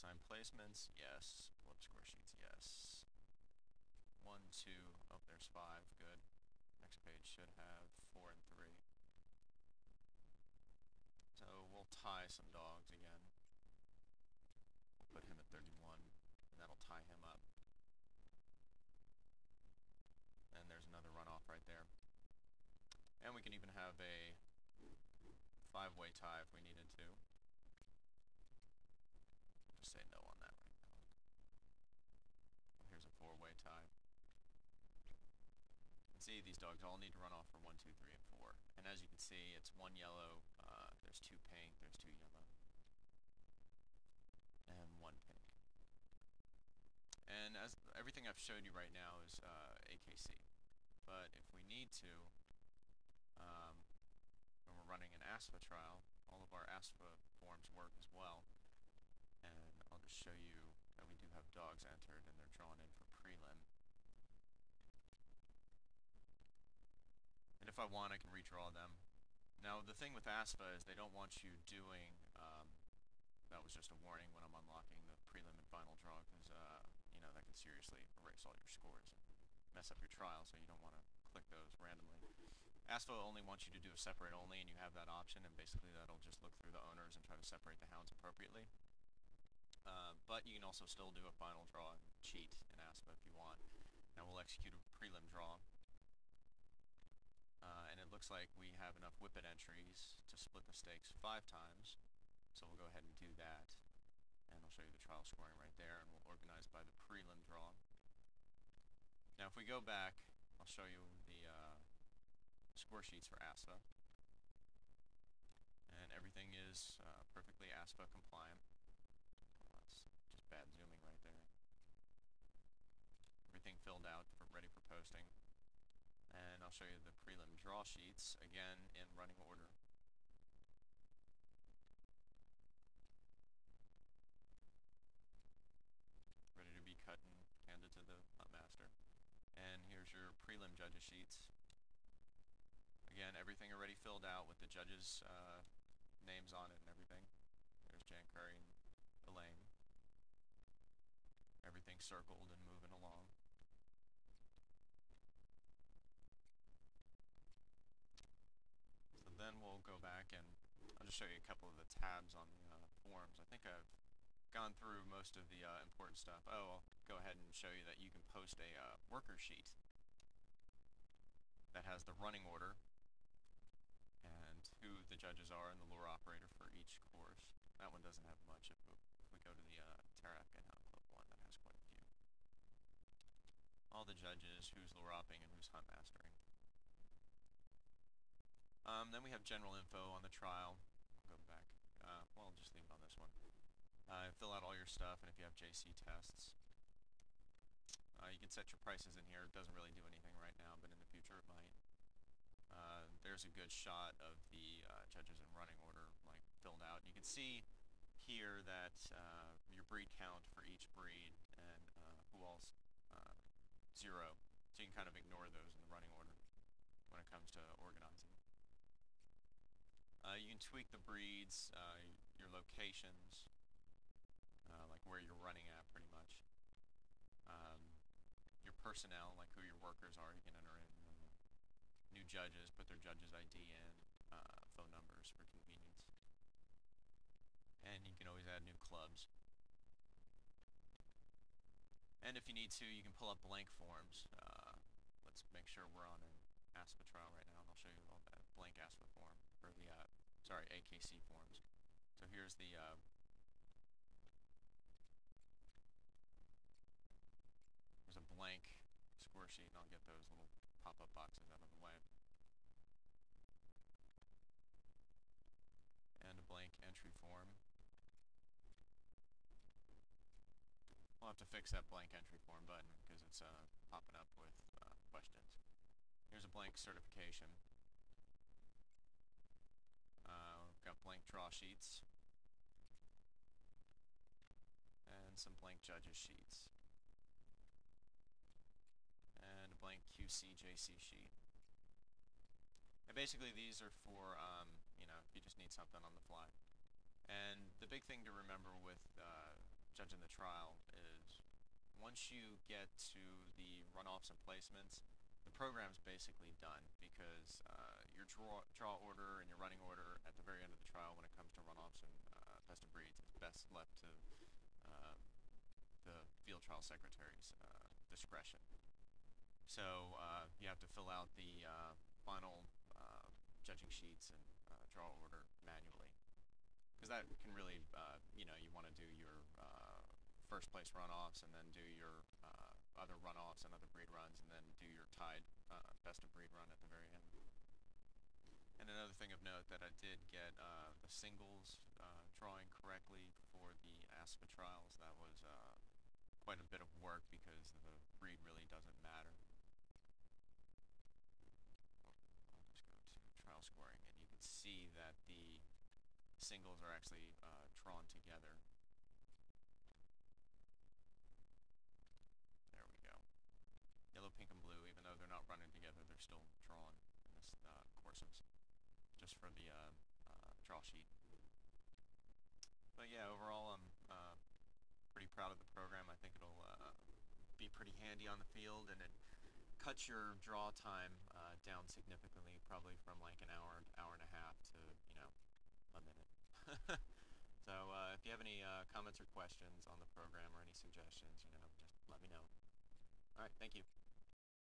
Assign placements, yes. Pull up score sheets, yes. 1, 2, oh, there's 5, good. Next page should have 4 and 3. So we'll tie some dogs again. We'll put him at 31, and that'll tie him up. And there's another runoff right there. And we can even have a 5-way tie if we needed to. Just say no on that right now. Here's a 4-way tie. And see, these dogs all need to run off for 1, 2, 3, and 4. And as you can see, it's 1 yellow, there's 2 pink, there's 2 yellow, and 1 pink. And as everything I've showed you right now is AKC. But if we need to, when we're running an ASFA trial, all of our ASFA forms work as well. And I'll just show you that we do have dogs entered and they're drawn in for prelim. And if I want, I can redraw them. Now, the thing with ASFA is they don't want you doing, that was just a warning when I'm unlocking the prelim and final draw, because, you know, that can seriously erase all your scores and mess up your trial, so you don't want to click those randomly. ASFA only wants you to do a separate only, and you have that option, and basically that'll just look through the owners and try to separate the hounds appropriately. But you can also still do a final draw and cheat in ASFA if you want. Now we'll execute a prelim draw. And it looks like we have enough whippet entries to split the stakes 5 times. So we'll go ahead and do that. And I'll show you the trial scoring right there, and we'll organize by the prelim draw. Now if we go back, I'll show you the score sheets for ASFA. And everything is perfectly ASFA compliant. Oh, that's just bad zooming right there. Everything filled out, ready for posting. And I'll show you the prelim draw sheets, again in running order. Ready to be cut and handed to the huntmaster. And here's your prelim judges sheets. Again, everything already filled out with the judges' names on it and everything. There's Jan Curry and Elaine. Everything circled and moving along. So then we'll go back and I'll just show you a couple of the tabs on the forms. I think I've gone through most of the important stuff. Oh, I'll go ahead and show you that you can post a worker sheet that has the running order and who the judges are and the lure operator for each course. That one doesn't have much. If we go to the Terrapin and Hunt Club one, that has quite a few. All the judges, who's lure opping and who's hunt mastering. Then we have general info on the trial. I'll go back. Well, I'll just leave it on this one. Fill out all your stuff, and if you have JC tests, you can set your prices in here. It doesn't really do anything right now, but in the future it might. There's a good shot of the judges in running order, like filled out. You can see here that your breed count for each breed and who all's 0. So you can kind of ignore those in the running order when it comes to organizing. You can tweak the breeds, your locations, like where you're running at pretty much. Your personnel, like who your workers are, you can enter in new judges, put their judges ID in, phone numbers for convenience. And you can always add new clubs. And if you need to, you can pull up blank forms. Let's make sure we're on an ASFA trial right now, and I'll show you all that blank ASFA form, or the, sorry, AKC forms. So here's the, there's a blank score sheet, and I'll get those little pop-up boxes out of the way. And a blank entry form. We'll have to fix that blank entry form button because it's popping up with questions. Here's a blank certification. We've got blank draw sheets. And some blank judges sheets. And a blank QC JC sheet. And basically these are for, you know, if you just need something on the fly. And the big thing to remember with judging the trial is once you get to the runoffs and placements, the program's basically done because your draw order and your running order at the very end of the trial when it comes to runoffs and best of breeds is best left to the field trial secretary's discretion. So you have to fill out the final judging sheets and draw order manually. Because that can really, you want to do your first place runoffs and then do your other runoffs and other breed runs and then do your tied best of breed run at the very end. And another thing of note that I did get the singles drawing correctly for the ASPA trials. That was quite a bit of work because the breed really doesn't matter. I'll just go to trial scoring and you can see that the singles are actually drawn together. There we go. Yellow, pink, and blue, even though they're not running together, they're still drawn in this courses, just for the draw sheet. But yeah, overall, I'm pretty proud of the program. I think it'll be pretty handy on the field, and it cuts your draw time down significantly, probably from like an hour, hour and a half to, a minute. So if you have any comments or questions on the program or any suggestions, just let me know. All right, thank you.